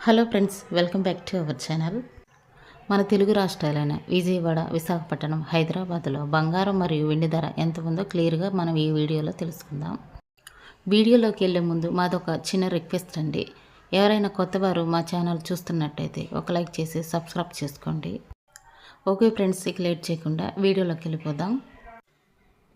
Hello friends, welcome back to our channel. మన తెలుగు రాష్ట్రాలైన విజయవాడ, విశాఖపట్నం, హైదరాబాద్లో బంగారం మరియు వెండి ధర ఎంత ఉందో క్లియర్గా మనం ఈ వీడియోలో తెలుసుకుందాం. వీడియోలోకి వెళ్ళే ముందు మాదొక చిన్న రిక్వెస్ట్ అండి. ఎవరైనా కొత్తవారు మా ఛానల్ చూస్తున్నట్టయితే ఒక లైక్ చేసి సబ్స్క్రైబ్ చేసుకోండి. ఓకే ఫ్రెండ్స్, ఇక లేట్ చేయకుండా వీడియోలోకి వెళ్ళిపోదాం.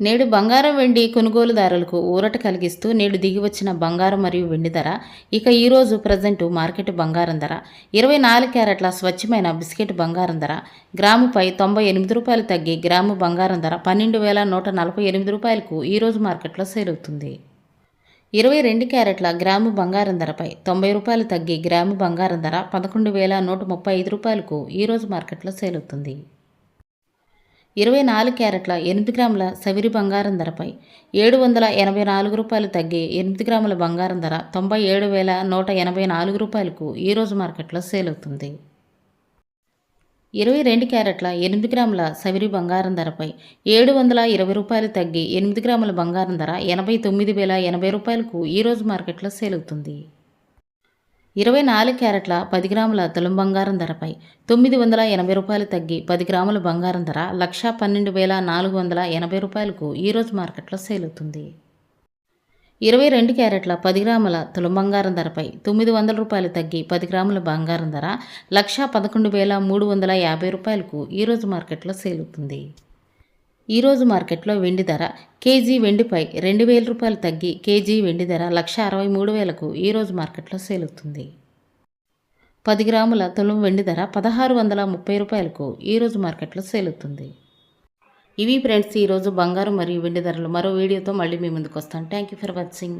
నేడు బంగారం వెండి కొనుగోలుదారులకు ఊరట కలిగిస్తూ నేడు దిగివచ్చిన బంగారం మరియు వెండి ధర. ఇక ఈరోజు ప్రజెంటు మార్కెట్ బంగారం ధర 24 క్యారెట్ల స్వచ్ఛమైన బిస్కెట్ బంగారం ధర గ్రాముపై 98 రూపాయలు తగ్గి గ్రాము బంగారం ధర 12,148 రూపాయలకు ఈరోజు మార్కెట్లో సేల్ అవుతుంది. 22 క్యారెట్ల గ్రాము బంగారం ధరపై 90 రూపాయలు తగ్గి గ్రాము బంగారం ధర 11,135 రూపాయలకు ఈరోజు మార్కెట్లో సేల్ అవుతుంది. 24 క్యారెట్ల 8 గ్రాముల సవిరి బంగారం ధరపై 784 రూపాయలు తగ్గి 8 గ్రాముల బంగారం ధర 97,184 రూపాయలకు ఈరోజు మార్కెట్లో సేల్ అవుతుంది. 22 క్యారెట్ల 8 గ్రాముల సవిరి బంగారం ధరపై 720 రూపాయలు తగ్గి 8 గ్రాముల బంగారం ధర 89,080 రూపాయలకు ఈరోజు మార్కెట్లో సేల్ అవుతుంది. 24 క్యారెట్ల 10 గ్రాముల తులం బంగారం ధరపై 980 రూపాయలు తగ్గి 10 గ్రాముల బంగారం ధర 1,12,480 రూపాయలకు ఈరోజు మార్కెట్లో సేల్ అవుతుంది. 22 క్యారెట్ల 10 గ్రాముల తులం బంగారం ధరపై 900 రూపాయలు తగ్గి 10 గ్రాముల బంగారం ధర 1,11,350 రూపాయలకు ఈరోజు మార్కెట్లో సేల్ అవుతుంది. ఈరోజు మార్కెట్లో వెండి ధర కేజీ వెండిపై 2,000 రూపాయలు తగ్గి కేజీ వెండి ధర 1,63,000కు ఈరోజు మార్కెట్లో సేల్ అవుతుంది. 10 గ్రాముల తులం వెండి ధర 1,630 రూపాయలకు ఈరోజు మార్కెట్లో సేల్ అవుతుంది. ఇవి ఫ్రెండ్స్ ఈరోజు బంగారం మరియు వెండి ధరలు. మరో వీడియోతో మళ్ళీ మీ ముందుకు వస్తాను. Thank you for watching.